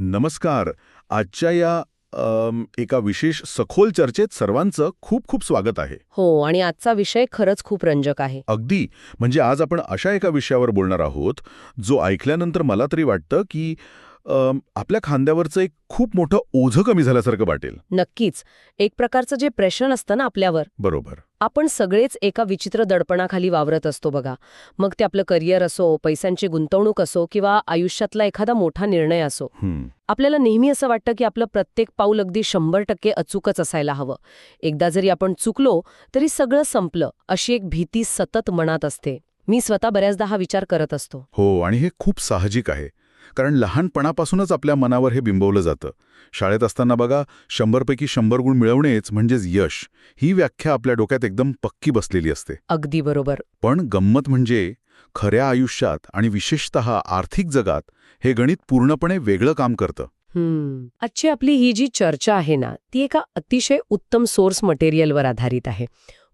नमस्कार. आजच्या या एका विशेष सखोल चर्चेत सर्वांचं खूप खूप स्वागत आहे. हो, आणि आजचा विषय खरंच खूप रंजक आहे. अगदी. म्हणजे आज आपण अशा एका विषयावर बोलणार आहोत जो ऐकल्यानंतर मला तरी वाटतं की आपल्या खांद्यावरचं एक खूप मोठं ओझं कमी झाल्यासारखं वाटेल. नक्कीच. एक प्रकारचं जे प्रेशर असतं ना आपल्यावर, बरोबर. आपण सगळेच एका विचित्र दडपणाखाली वावरत असतो बघा. मग ते आपलं करिअर असो, पैशांची गुंतवणूक असो किंवा आयुष्यातला एखादा मोठा निर्णय असो. आपल्याला नेहमी असं वाटतं की आपलं प्रत्येक पाऊल अगदी 100% अचूकच असायला हवं. एकदा जरी आपण चुकलो तरी सगळं संपलं, अशी एक भीती सतत मनात असते. मी स्वतः बऱ्याचदा हा विचार करत असतो. हो, आणि हे खूप साहजिक आहे. कारण लहानपणापासूनच आपल्या मनावर हे बिंबवलं जातं. शाळेत असताना बघा, 100पैकी 100 गुण मिळवणेच म्हणजेच यश, ही व्याख्या आपल्या डोक्यात एकदम पक्की बसलेली असते. अगदी बरोबर. पण गंमत म्हणजे खऱ्या आयुष्यात आणि विशेषतः आर्थिक जगात हे गणित पूर्णपणे वेगळं काम करतं. आजची आपली ही जी चर्चा आहे ना, ती एका अतिशय उत्तम सोर्स मटेरियलवर आधारित आहे.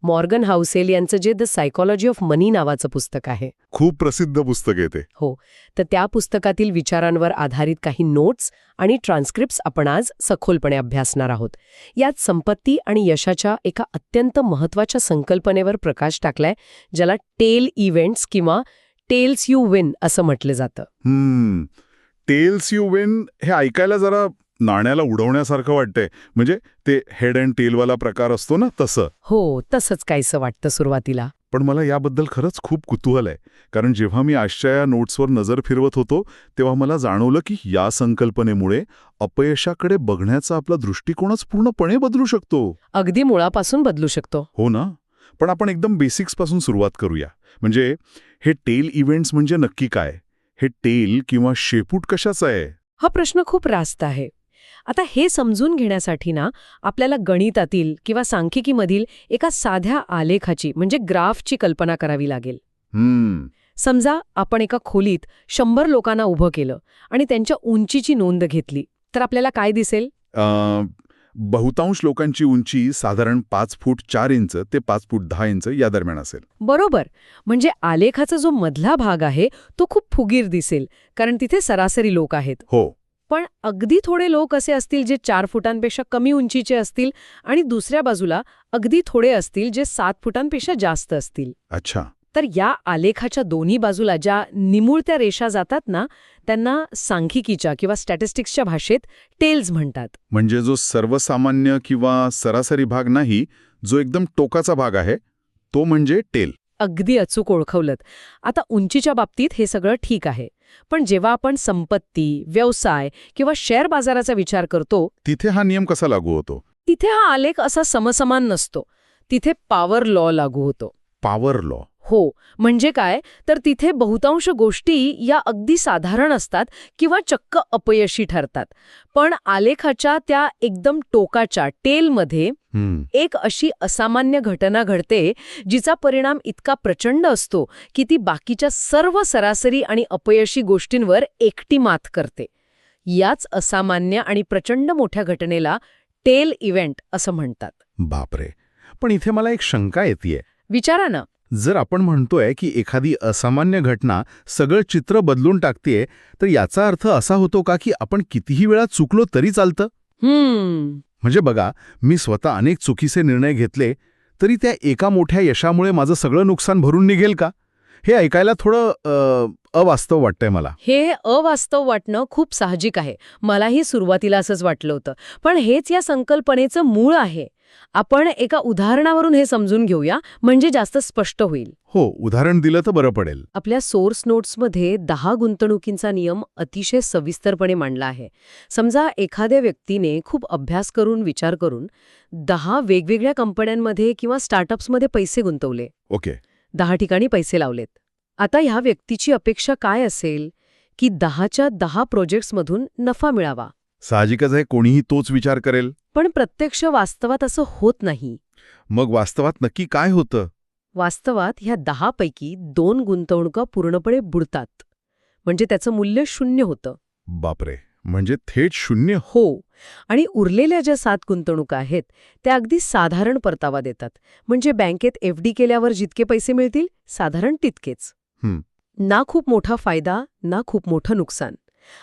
मॉर्गन हाउसेल यांचं जे द सायकॉलॉजी ऑफ मनी नावाचं पुस्तक आहे. खूप प्रसिद्ध पुस्तक आहे ते. हो, तर त्या पुस्तकातील विचारांवर आधारित काही नोट्स आणि ट्रान्स्क्रिप्ट्स आपण आज सखोलपणे अभ्यासणार आहोत. यात संपत्ती आणि यशाच्या एका अत्यंत महत्त्वाच्या संकल्पनेवर प्रकाश टाकलाय, ज्याला टेल इव्हेंट्स किंवा टेल्स यू विन असं म्हटलं जातं. टेल्स यू विन हे ऐकायला जरा नाण्याला उडवण्यासारखं वाटतंय. म्हणजे ते हेड अँड टेलवाला प्रकार असतो ना, तसं. हो, तसंच काहीसं वाटतं सुरुवातीला. पण मला याबद्दल खरंच खूप कुतूहल आहे. कारण जेव्हा मी आजच्या या नोट्सवर नजर फिरवत होतो तेव्हा मला जाणवलं की या संकल्पनेमुळे अपयशाकडे बघण्याचा आपला दृष्टिकोनच पूर्णपणे बदलू शकतो. अगदी मुळापासून बदलू शकतो. हो ना. पण आपण एकदम बेसिक्सपासून सुरुवात करूया. म्हणजे हे टेल इव्हेंट्स म्हणजे नक्की काय? हे टेल किंवा शेपूट कशाचं आहे? हा प्रश्न खूप रास्त आहे. आता हे समजून घेण्यासाठी ना, आपल्याला गणितातील किंवा सांख्यिकीमधील एका साध्या आलेखाची म्हणजे ग्राफची कल्पना करावी लागेल. समजा आपण एका खोलीत 100 लोकांना उभं केलं आणि त्यांच्या उंचीची नोंद घेतली, तर आपल्याला काय दिसेल? बहुतांश लोकांची उंची साधारण 5 फूट 4 इंच ते 5 फूट 10 इंच या दरम्यान असेल. बरोबर. म्हणजे आलेखाचा जो मधला भाग आहे तो खूप फुगीर दिसेल, कारण तिथे सरासरी लोक आहेत. हो. पण अगदी थोडे लोक असे असतील जे 4 फुटांपेक्षा कमी उंचीचे असतील आणि दुसऱ्या बाजूला अगदी थोडे असतील जे 7 फुटांपेक्षा जास्त असतील. अच्छा. तर या आलेखाच्या दोन्ही बाजूला ज्या निमुळत्या रेषा जातात ना, त्यांना सांख्यिकीच्या किंवा स्टॅटिस्टिक्सच्या भाषेत टेल्स म्हणतात. म्हणजे जो सर्वसामान्य किंवा सरासरी भाग नाही, जो एकदम टोकाचा भाग आहे, तो म्हणजे टेल. अगदी अचूक ओळखवलंत. आता उंचीच्या बाबतीत हे सगळं ठीक आहे. पण जेव्हा आपण संपत्ती, व्यवसाय किंवा शेअर बाजाराचा विचार करतो, तिथे हा नियम कसा लागू होतो? तिथे हा आलेख असा समसमान नसतो. तिथे पॉवर लॉ लागू होतो. Power law? हो, म्हणजे काय तर तिथे बहुतांश गोष्टी या अगदी साधारण असतात किंवा चक्क अपयशी ठरतात. पण आलेखाच्या त्या एकदम टोकाच्या टेलमध्ये एक अशी असामान्य घटना घडते जिचा परिणाम इतका प्रचंड असतो की ती बाकीच्या सर्व सरासरी आणि अपयशी गोष्टींवर एकटी मात करते. याच असामान्य आणि प्रचंड मोठ्या घटनेला टेल इव्हेंट असं म्हणतात. बापरे. पण इथे मला एक शंका येतेय. विचारा ना. जर आपण म्हणतोय की एखादी असामान्य घटना सगळं चित्र बदलून टाकतेय, तर याचा अर्थ असा होतो का की आपण कितीही वेळा चुकलो तरी चालतं? म्हणजे बघा, मी स्वतः अनेक चुकीचे निर्णय घेतले तरी त्या एका मोठ्या यशामुळे माझं सगळं नुकसान भरून निघेल का? हे ऐकायला थोडं अवास्तव वाटतंय मला. हे अवास्तव वाटणं खूप साहजिक आहे. मलाही सुरुवातीला असंच वाटलं होतं. पण हेच या संकल्पनेचं मूळ आहे. आपण एका उदाहरणावरून हे समजून घेऊया, म्हणजे जास्त स्पष्ट होईल. हो, उदाहरण दिलं तर बरं पडेल. आपल्या सोर्स नोट्समध्ये 10 गुंतवणुकींचा नियम अतिशय सविस्तरपणे मांडला आहे. समजा एखाद्या व्यक्तीने खूप अभ्यास करून, विचार करून 10 वेगवेगळ्या कंपन्यांमध्ये किंवा स्टार्टअप्समध्ये पैसे गुंतवले. ओके. 10 ठिकाणी पैसे लावलेत. आता ह्या व्यक्तीची अपेक्षा काय असेल की 10च्या 10 प्रोजेक्ट्समधून नफा मिळावा. साहजिकच आहे, कोणीही तोच विचार करेल. पण प्रत्यक्ष वास्तवात असं होत नाही. मग वास्तवात नक्की काय होतं? वास्तवात ह्या 10 पैकी 2 गुंतवणुका पूर्णपणे बुडतात. म्हणजे त्याचं मूल्य 0 होतं. बापरे. म्हणजे थेट 0? हो. आणि उरलेल्या ज्या 7 गुंतवणुका आहेत त्या अगदी साधारण परतावा देतात. म्हणजे बँकेत FD केल्यावर जितके पैसे मिळतील साधारण तितकेच. ना खूप मोठा फायदा, ना खूप मोठं नुकसान.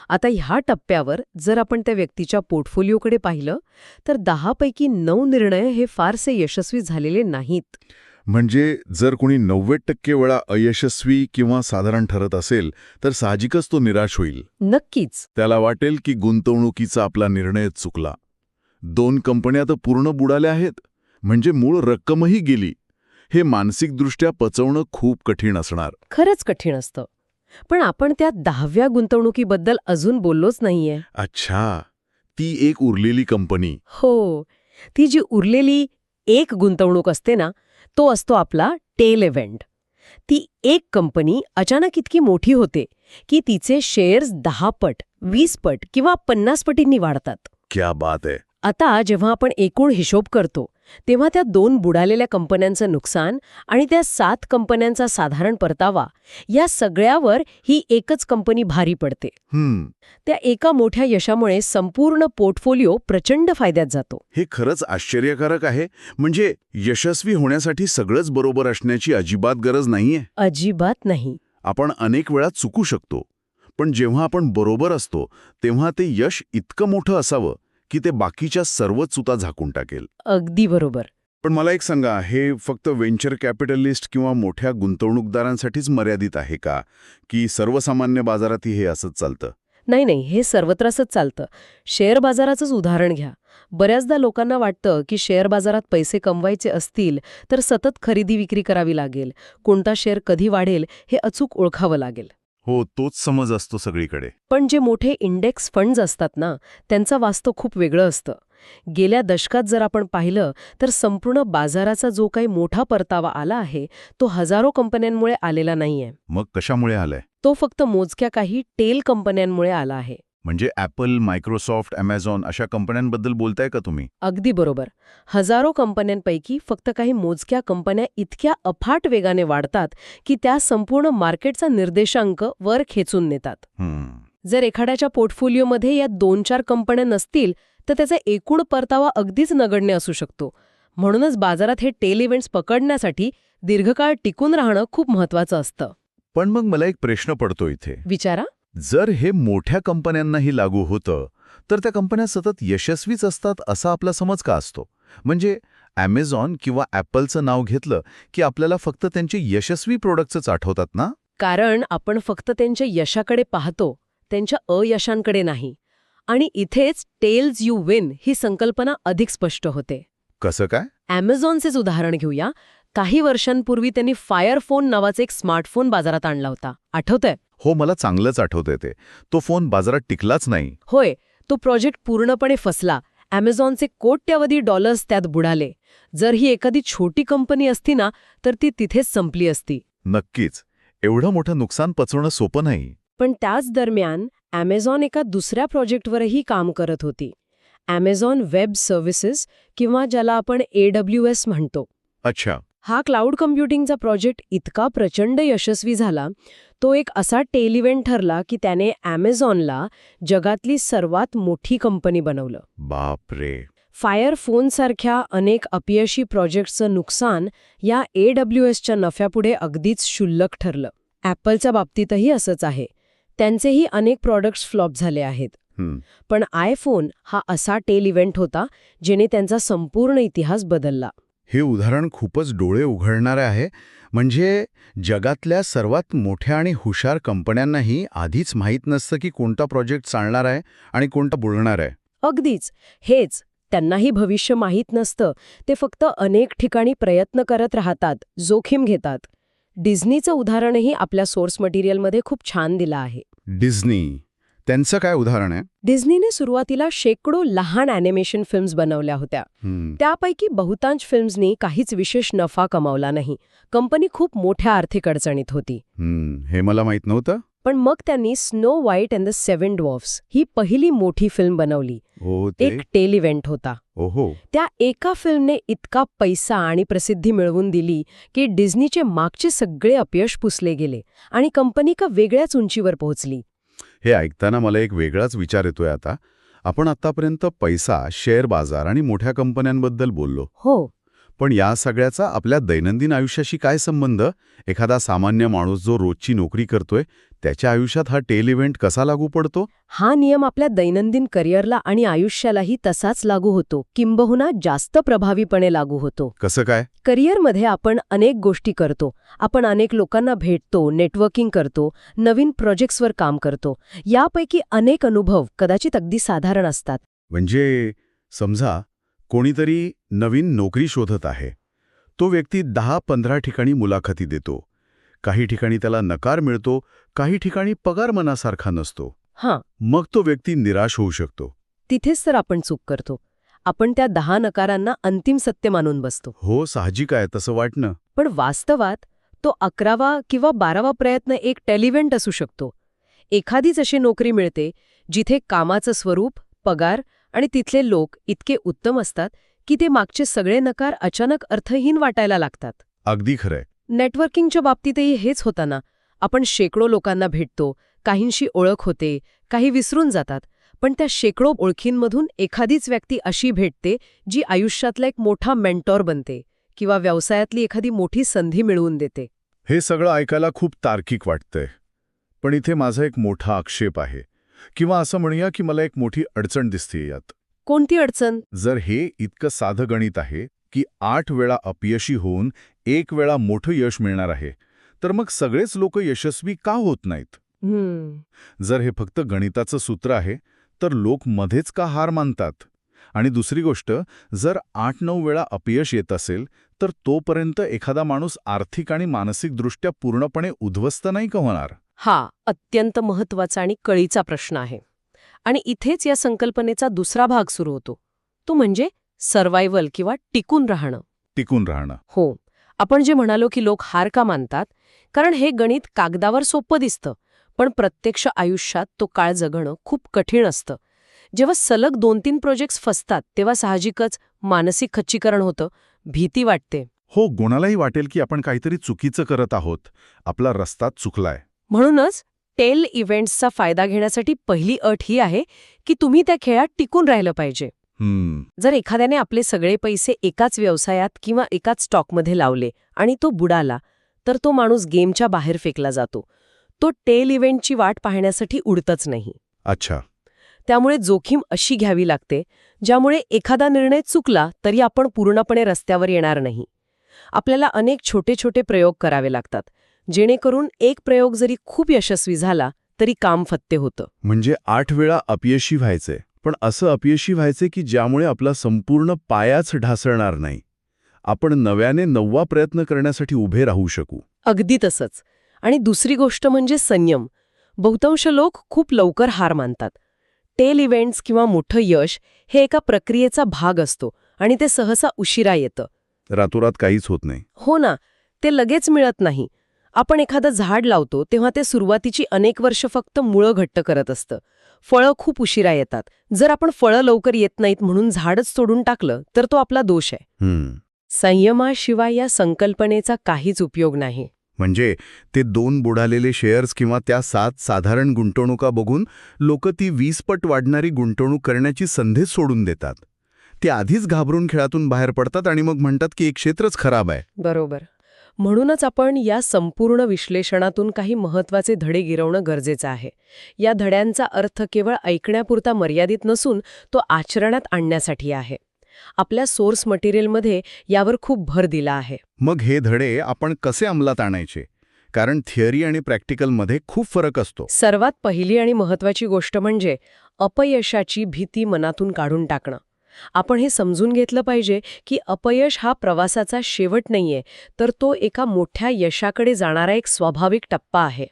आता ह्या टप्प्यावर जर आपण त्या व्यक्तीच्या पोर्टफोलिओकडे पाहिलं तर 10 पैकी 9 निर्णय हे फारसे यशस्वी झालेले नाहीत. म्हणजे जर कोणी 90% वेळा अयशस्वी किंवा साधारण ठरत असेल तर साहजिकच तो निराश होईल. नक्कीच. त्याला वाटेल की गुंतवणुकीचा आपला निर्णय चुकला. 2 कंपन्या तर पूर्ण बुडाल्या आहेत, म्हणजे मूळ रक्कमही गेली. हे मानसिकदृष्ट्या पचवणं खूप कठीण असणार. खरंच कठीण असतं. पण आपण त्या 10व्या गुंतवणुकीबद्दल अजून बोललोच नाहीये. अच्छा, ती एक उरलेली कंपनी. हो, ती जी उरलेली एक गुंतवणूक असते ना, तो असतो आपला टेल इव्हेंट. ती एक कंपनी अचानक इतकी मोठी होते की तिचे शेअर्स 10 पट, 20 पट किंवा 50 पटींनी वाढतात. क्या बात आहे. आता जेव्हा आपण एकूण हिशोब करतो तेव्हा त्या 2 बुडालेल्या कंपन्यांचं नुकसान आणि त्या 7 कंपन्यांचा साधारण परतावा या सगळ्यावर ही एकच कंपनी भारी पडते. त्या एका मोठ्या यशामुळे संपूर्ण पोर्टफोलिओ प्रचंड फायद्यात जातो. हे खरंच आश्चर्यकारक आहे. म्हणजे यशस्वी होण्यासाठी सगळंच बरोबर असण्याची अजिबात गरज नाहीये. अजिबात नाही. आपण अनेक वेळा चुकू शकतो, पण जेव्हा आपण बरोबर असतो तेव्हा ते यश इतकं मोठं असावं की ते बाकीच्या सर्व चुका झाकून टाकेल. अगदी बरोबर. पण मला एक सांगा, हे फक्त व्हेंचर कॅपिटलिस्ट किंवा मोठ्या गुंतवणूकदारांसाठीच मर्यादित आहे का, की सर्वसामान्य बाजारातही हे असंच चालतं? नाही नाही, हे सर्वत्र असंच चालतं. शेअर बाजाराचंच उदाहरण घ्या. बऱ्याचदा लोकांना वाटतं की शेअर बाजारात पैसे कमवायचे असतील तर सतत खरेदी विक्री करावी लागेल, कोणता शेअर कधी वाढेल हे अचूक ओळखावं लागेल. हो, तोच समज असतो सगळीकडे. पण जे मोठे इंडेक्स फंड्स असतात ना, त्यांचं वास्तव खूप वेगळं असतं. गेल्या दशकात जर आपण पाहिलं तर संपूर्ण बाजाराचा जो काही मोठा परतावा आला आहे तो हजारो कंपन्यांमुळे आलेला नाहीये. मग कशामुळे आलाय? तो फक्त मोजक्या काही टेल कंपन्यांमुळे आला आहे. म्हणजे ॲपल, मायक्रोसॉफ्ट, अमेझॉन अशा कंपन्यांबद्दल बोलताय का तुम्ही? अगदी बरोबर. हजारो कंपन्यांपैकी फक्त काही मोजक्या कंपन्या इतक्या अफाट वेगाने वाढतात की त्या संपूर्ण मार्केटचा निर्देशांक वर खेचून नेतात. जर एखाद्याच्या पोर्टफोलिओमध्ये या 2-4 कंपन्या नसतील तर त्याचा एकूण परतावा अगदीच नगण्य असू शकतो. म्हणूनच बाजारात हे टेल इव्हेंट्स पकडण्यासाठी दीर्घकाळ टिकून राहणं खूप महत्वाचं असतं. पण मग मला एक प्रश्न पडतो इथे. विचारा. जर हे मोठ्या कंपन्यांनाही लागू होतं तर त्या कंपन्या सतत यशस्वीच असतात असा आपला समज का असतो? म्हणजे अमेझॉन किंवा ॲपलचं नाव घेतलं की आपल्याला फक्त त्यांचे यशस्वी प्रोडक्ट्सच आठवतात ना? कारण आपण फक्त त्यांच्या यशाकडे पाहतो, त्यांच्या अयशांकडे नाही. आणि इथेच टेल्स यू विन ही संकल्पना अधिक स्पष्ट होते. कसं काय? अमेझॉनचेच उदाहरण घेऊया. काही वर्षांपूर्वी त्यांनी फायर फोन नावाचा एक स्मार्टफोन बाजारात आणला होता. आठवतंय? हो, मला चांगलंच आठवतंय ते. तो फोन बाजारात टिकलाच नाही. होय, तो प्रोजेक्ट पूर्णपणे फसला. अमेझॉनचे कोट्यवधी डॉलर्स त्यात बुडाले. जर ही एखादी छोटी कंपनी असती ना तर ती तिथेच संपली असती. नक्कीच. एवढं मोठं नुकसान पचवणं सोपं नाही. पण त्याच दरम्यान अमेझॉन एका दुसऱ्या प्रोजेक्टवरही काम करत होती. अमेझॉन वेब सर्व्हिसेस किंवा ज्याला आपण AWS म्हणतो. अच्छा. हा क्लाउड कम्प्युटिंगचा प्रोजेक्ट इतका प्रचंड यशस्वी झाला, तो एक असा टेल इव्हेंट ठरला की त्याने अमेझॉनला जगातली सर्वात मोठी कंपनी बनवलं. बापरे. फायर फोनसारख्या अनेक अपयशी प्रोजेक्ट्सचं नुकसान या AWSच्या नफ्यापुढे अगदीच क्षुल्लक ठरलं. ॲपलच्या बाबतीतही असंच आहे. त्यांचेही अनेक प्रॉडक्ट्स फ्लॉप झाले आहेत. पण आयफोन हा असा टेल इव्हेंट होता जेणे त्यांचा संपूर्ण इतिहास बदलला. हे उदाहरण खूपच डोळे उघडणारे आहे. म्हणजे जगातल्या सर्वात मोठ्या आणि हुशार कंपन्यांनाही आधीच माहीत नसतं की कोणता प्रोजेक्ट चालणार आहे आणि कोणता बुडणार आहे. अगदीच हेच. त्यांनाही भविष्य माहीत नसतं. ते फक्त अनेक ठिकाणी प्रयत्न करत राहतात, जोखीम घेतात. डिझनीचं उदाहरणही आपल्या सोर्स मटेरियलमध्ये खूप छान दिलं आहे. डिझनी, त्यांचं काय उदाहरण आहे? डिझनीने सुरुवातीला शेकडो लहान ॲनिमेशन फिल्म्स बनवल्या होत्या. त्यापैकी बहुतांश फिल्म्सनी काहीच विशेष नफा कमावला नाही. कंपनी खूप मोठ्या आर्थिक अडचणीत होती. हे मला माहीत नव्हतं. पण मग त्यांनी स्नो व्हाईट अँड द 7 ड्वॉर्फ्स ही पहिली मोठी फिल्म बनवली. एक टेल इव्हेंट होता. त्या एका फिल्मने इतका पैसा आणि प्रसिद्धी मिळवून दिली की डिझनीचे मागचे सगळे अपयश पुसले गेले आणि कंपनी एका वेगळ्याच उंचीवर पोहोचली. हे ऐकताना मला एक वेगळाच विचार येतोय आता. आपण आतापर्यंत पैसा, शेअर बाजार आणि मोठ्या कंपन्यांबद्दल बोललो. हो. पण या सगळ्याचा आपल्या दैनंदिन आयुष्याशी काय संबंध? एखादा सामान्य माणूस जो रोजची नोकरी करतोय त्याच्या आयुष्यात हा टेल इव्हेंट कसा लागू पडतो? हा नियम आपल्या दैनंदिन करिअरला आणि आयुष्यालाही तसाच लागू होतो, किंबहुना जास्त प्रभावीपणे लागू होतो. कसं काय? करिअरमध्ये आपण अनेक गोष्टी करतो. आपण अनेक लोकांना भेटतो, नेटवर्किंग करतो, नवीन प्रोजेक्ट्सवर काम करतो. यापैकी अनेक अनुभव कदाचित अगदी साधारण असतात. म्हणजे समजा कोणीतरी नवीन नोकरी शोधत आहे. तो व्यक्ती 10-15 ठिकाणी मुलाखती देतो. काही ठिकाणी त्याला नकार मिळतो, काही ठिकाणी पगार मनासारखा नसतो. हां, मग तो व्यक्ती निराश होऊ शकतो. तिथेच तर आपण चूक करतो. आपण त्या 10 नकारांना अंतिम सत्य मानून बसतो. हो, साहजिक आहे तसं वाटणं. पण वास्तवात तो 11वा किंवा 12वा प्रयत्न एक टेलिव्हेंट असू शकतो. एखादीच अशी नोकरी मिळते जिथे कामाचं स्वरूप, पगार आणि तिथले लोक इतके उत्तम असतात की ते मागचे सगळे नकार अचानक अर्थहीन वाटायला लागतात. अगदी खरंय. नेटवर्किंगच्या बाबतीतही हेच होतं ना. आपण शेकडो लोकांना भेटतो, काहींशी ओळख होते, काही विसरून जातात. पण त्या शेकडो ओळखींमधून एखादीच व्यक्ती अशी भेटते जी आयुष्यातला एक मोठा मेंटॉर बनते किंवा व्यवसायातली एखादी मोठी संधी मिळवून देते. हे सगळं ऐकायला खूप तार्किक वाटतंय. पण इथे माझा एक मोठा आक्षेप आहे. किंवा असं म्हणूया की मला एक मोठी अडचण दिसते यात. कोणती अडचण? जर हे इतकं साधं गणित आहे की 8 वेळा अपयशी होऊन 1 वेळा मोठं यश मिळणार आहे, तर मग सगळेच लोक यशस्वी का होत नाहीत? जर हे फक्त गणिताचं सूत्र आहे, तर लोक मध्येच का हार मानतात? आणि दुसरी गोष्ट, जर 8-9 वेळा अपयश येत असेल, तर तोपर्यंत एखादा माणूस आर्थिक आणि मानसिकदृष्ट्या पूर्णपणे उद्ध्वस्त नाही का होणार? हा अत्यंत महत्वाचा आणि कळीचा प्रश्न आहे. आणि इथेच या संकल्पनेचा दुसरा भाग सुरू होतो. तो म्हणजे सर्व्हायव्हल किंवा टिकून राहणं. टिकून राहणं. हो, आपण जे म्हणालो की लोक हार का मानतात, कारण हे गणित कागदावर सोपं दिसतं, पण प्रत्यक्ष आयुष्यात तो काळ जगणं खूप कठीण असतं. जेव्हा सलग 2-3 प्रोजेक्ट्स फसतात तेव्हा साहजिकच मानसिक खच्चीकरण होतं, भीती वाटते. हो, कोणालाही वाटेल की आपण काहीतरी चुकीचं करत आहोत, आपला रस्ता चुकलाय. म्हणूनच टेल इव्हेंट्सचा फायदा घेण्यासाठी पहिली अट ही आहे की तुम्ही त्या खेळात टिकून राहिलं पाहिजे. जर एखाद्याने आपले सगळे पैसे एकाच व्यवसायात किंवा एकाच स्टॉकमध्ये लावले आणि तो बुडाला, तर तो माणूस गेमच्या बाहेर फेकला जातो. तो टेल इव्हेंटची वाट पाहण्यासाठी उडतच नाही. अच्छा. त्यामुळे जोखीम अशी घ्यावी लागते ज्यामुळे एखादा निर्णय चुकला तरी आपण पूर्णपणे रस्त्यावर येणार नाही. आपल्याला अनेक छोटे छोटे प्रयोग करावे लागतात, जेणेकरून एक प्रयोग जरी खूप यशस्वी झाला तरी काम फत्ते होतं. म्हणजे 8 वेळा अपयशी व्हायचे, पण असं अपयशी व्हायचे की ज्यामुळे आपला संपूर्ण पायाच ढासळणार नाही. आपण नव्याने 9वा प्रयत्न करण्यासाठी उभे राहू शकू. अगदी तसंच. आणि दुसरी गोष्ट म्हणजे संयम. बहुतांश लोक खूप लवकर हार मानतात. टेल इव्हेंट्स किंवा मोठं यश हे एका प्रक्रियेचा भाग असतो आणि ते सहसा उशिरा येतं. रातोरात काहीच होत नाही. हो ना, ते लगेच मिळत नाही. आपण एखादं झाड लावतो तेव्हा ते सुरुवातीची अनेक वर्ष फक्त मुळं घट्ट करत असतं. फळं खूप उशिरा येतात. जर आपण फळं लवकर येत नाहीत म्हणून झाडच तोडून टाकलं तर तो आपला दोष आहे. संयमाशिवाय या संकल्पनेचा काहीच उपयोग नाही. म्हणजे ते 2 बुडालेले शेअर्स किंवा त्या 7 साधारण गुंतवणुका बघून लोक ती 20 पट वाढणारी गुंतवणूक करण्याची संधीच सोडून देतात. ते आधीच घाबरून खेळातून बाहेर पडतात आणि मग म्हणतात की एक क्षेत्रच खराब आहे. बरोबर. म्हणूनच आपण या संपूर्ण विश्लेषणातून काही महत्त्वाचे धडे गिरवणं गरजेचं आहे. या धड्यांचा अर्थ केवळ ऐकण्यापुरता मर्यादित नसून तो आचरणात आणण्यासाठी आहे. आपल्या सोर्स मटेरियलमध्ये यावर खूप भर दिला आहे. मग हे धडे आपण कसे अंमलात आणायचे? कारण थिअरी आणि प्रॅक्टिकलमध्ये खूप फरक असतो. सर्वात पहिली आणि महत्त्वाची गोष्ट म्हणजे अपयशाची भीती मनातून काढून टाकणं. आपण हे समजून घेतलं पाहिजे की अपयश हा प्रवासाचा शेवट नाहीये, तर तो एका मोठ्या यशाकडे जाणारा एक स्वाभाविक टप्पा आहे.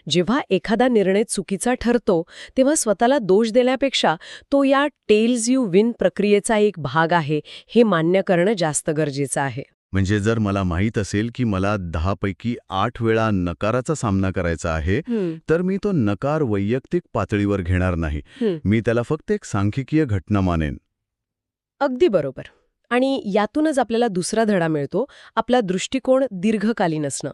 जेव्हा एखादा निर्णय चुकीचा ठरतो तेव्हा स्वतःला दोष देण्यापेक्षा तो या टेल्स यू विन प्रक्रियेचा एक भाग आहे हे मान्य करणं जास्त गरजेचं आहे. म्हणजे जर मला माहीत असेल की मला 10 पैकी 8 वेळा नकाराचा सामना करायचा आहे, तर मी तो नकार वैयक्तिक पातळीवर घेणार नाही. मी त्याला फक्त एक सांख्यिकीय घटना मानेन. अगदी बरोबर. आणि यातूनच आपल्याला दुसरा धडा मिळतो, आपला दृष्टिकोन दीर्घकालीन असणं.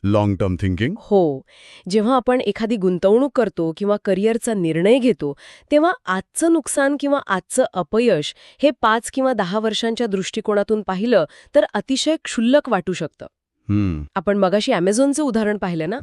Long term thinking. हो, जेव्हा आपण एखादी गुंतवणूक करतो किंवा करिअरचा निर्णय घेतो तेव्हा आजचं नुकसान किंवा आजचं अपयश हे 5 किंवा 10 वर्षांच्या दृष्टिकोनातून पाहिलं तर अतिशय क्षुल्लक वाटू शकतं. आपण मगाशी Amazonचं उदाहरण पाहिलं ना,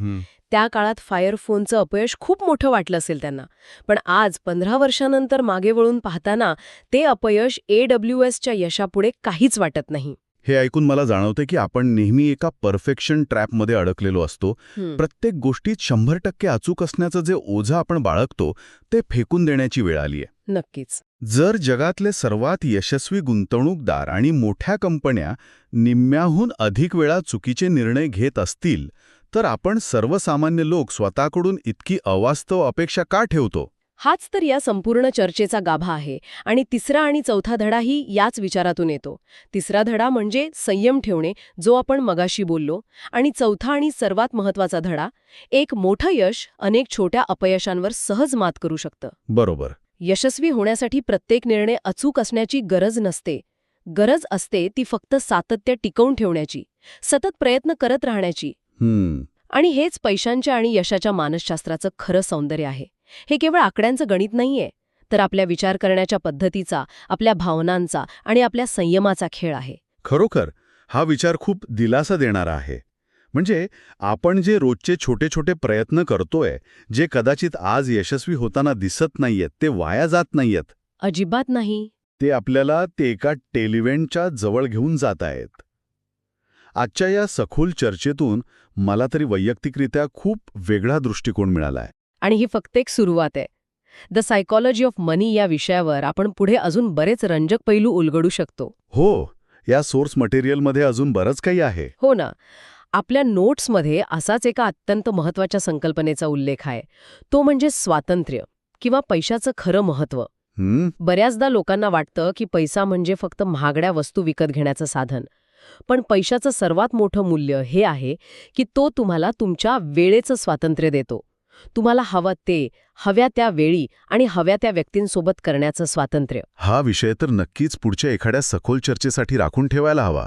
त्या काळात फायर फोनचं अपयश खूप मोठं वाटलं असेल त्यांना. पण आज 15 वर्षानंतर मागे वळून पाहताना ते अपयश AWSच्या यशापुढे काहीच वाटत नाही. हे ऐकून मला जाणवते की आपण नेहमी एका परफेक्शन ट्रॅपमध्ये अडकलेलो असतो. प्रत्येक गोष्टीत 100% अचूक असण्याचं जे ओझं आपण बाळगतो ते फेकून देण्याची वेळ आलीय. नक्कीच. जर जगातले सर्वात यशस्वी गुंतवणूकदार आणि मोठ्या कंपन्या निम्म्याहून अधिक वेळा चुकीचे निर्णय घेत असतील, तर आपण सर्वसामान्य लोक स्वतःकडून इतकी अवास्तव अपेक्षा का ठेवतो? हाच तर या संपूर्ण चर्चेचा गाभा आहे. आणि तिसरा आणि चौथा धडाही याच विचारातून येतो. तिसरा धडा म्हणजे संयम ठेवणे, जो आपण मगाशी बोललो. आणि चौथा आणि सर्वात महत्वाचा धडा, एक मोठं यश अनेक छोट्या अपयशांवर सहज मात करू शकतं. बरोबर. यशस्वी होण्यासाठी प्रत्येक निर्णय अचूक असण्याची गरज नसते. गरज असते ती फक्त सातत्य टिकवून ठेवण्याची, सतत प्रयत्न करत राहण्याची. आणि हेच पैशांच्या आणि यशाच्या मानसशास्त्राचं खरं सौंदर्य आहे. हे केवळ आकड्यांचं गणित नाहीये, तर आपल्या विचार करण्याच्या पद्धतीचा, आपल्या भावनांचा आणि आपल्या संयमाचा खेळ आहे. खरोखर हा विचार खूप दिलासा देणारा आहे. म्हणजे आपण जे रोजचे छोटे छोटे प्रयत्न करतोय, जे कदाचित आज यशस्वी होताना दिसत नाहीयेत, ते वाया जात नाहीयेत. अजिबात नाही. ते आपल्याला ते एका टेलिव्हेंटच्या जवळ घेऊन जात आहेत. आजच्या या सखोल चर्चेतून मला तरी वैयक्तिकरित्या खूप वेगळा दृष्टिकोन मिळालाय. आणि ही फक्त एक सुरुवात आहे. द सायकॉलॉजी ऑफ मनी या विषयावर आपण पुढे अजून बरेच रंजक पैलू उलगडू शकतो. हो, या सोर्स मटेरियलमध्ये अजून बरंच काही आहे. हो ना. आपल्या नोट्समध्ये असाच एका अत्यंत महत्वाच्या संकल्पनेचा उल्लेख आहे. तो म्हणजे स्वातंत्र्य किंवा पैशाचं खरं महत्त्व. बऱ्याचदा लोकांना वाटतं की पैसा म्हणजे फक्त महागड्या वस्तू विकत घेण्याचं साधन. पण पैशाचं सर्वात मोठं मूल्य हे आहे की तो तुम्हाला तुमच्या वेळेचं स्वातंत्र्य देतो. तुम्हाला हवं ते, हव्या त्या वेळी आणि हव्या त्या व्यक्तींसोबत करण्याचं स्वातंत्र्य. हा विषय तर नक्कीच पुढच्या एखाद्या सखोल चर्चेसाठी राखून ठेवायला हवा.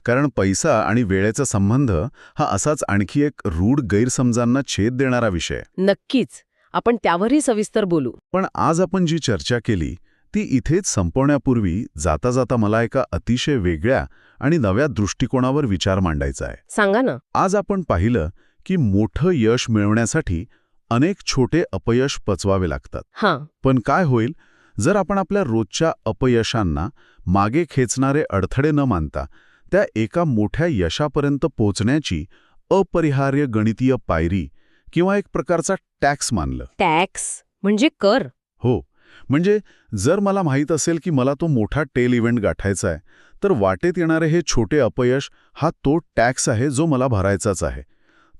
कारण पैसा आणि वेळेचा संबंध हा असाच आणखी एक रूढ गैरसमजांना छेद देणारा विषय. नक्कीच. आपण त्यावरही सविस्तर बोलू. पण आज आपण जी चर्चा केली ती इथेच संपवण्यापूर्वी जाता जाता मला एका अतिशय वेगळ्या आणि नव्या दृष्टिकोनावर विचार मांडायचा आहे. सांगा ना. आज आपण पाहिलं की मोठं यश मिळवण्यासाठी अनेक छोटे अपयश पचवावे लागतात. पण काय होईल जर आपण आपल्या रोजच्या अपयशांना मागे खेचणारे अडथळे न मानता त्या एका मोठ्या यशापर्यंत पोहोचण्याची अपरिहार्य गणितीय पायरी किंवा एक प्रकारचा टॅक्स मानलं. टॅक्स म्हणजे कर? हो. म्हणजे जर मला माहीत असेल की मला तो मोठा टेल इव्हेंट गाठायचा आहे, तर वाटेत येणारे हे छोटे अपयश हा तो टॅक्स आहे जो मला भरायचाच आहे.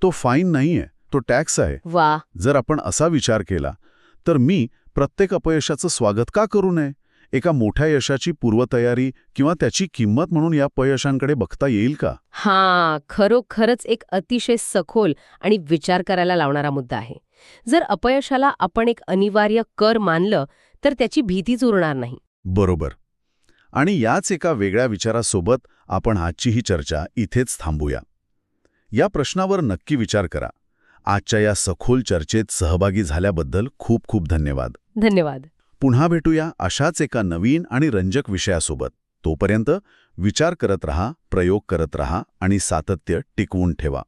तो फाईन नाहीये, तो टॅक्स आहे. वा. जर आपण असा विचार केला तर मी प्रत्येक अपयशाचं स्वागत का करू नये? एका मोठ्या यशाची पूर्वतयारी किंवा त्याची किंमत म्हणून या अपयशांकडे बघता येईल का? खरोखरच एक अतिशय सखोल आणि विचार करायला लावणारा मुद्दा आहे. जर अपयशाला आपण एक अनिवार्य कर मानलं तर त्याची भीतीच उरणार नाही. बरोबर. आणि याच एका वेगळ्या विचारासोबत आपण आजची ही चर्चा इथेच थांबूया. या प्रश्नावर नक्की विचार करा. आजच्या या सखोल चर्चेत सहभागी झाल्याबद्दल खूप खूप धन्यवाद. धन्यवाद. पुन्हा भेटूया अशाच एका नवीन आणि रंजक विषयासोबत. तोपर्यंत विचार करत रहा, प्रयोग करत रहा आणि सातत्य टिकवून ठेवा.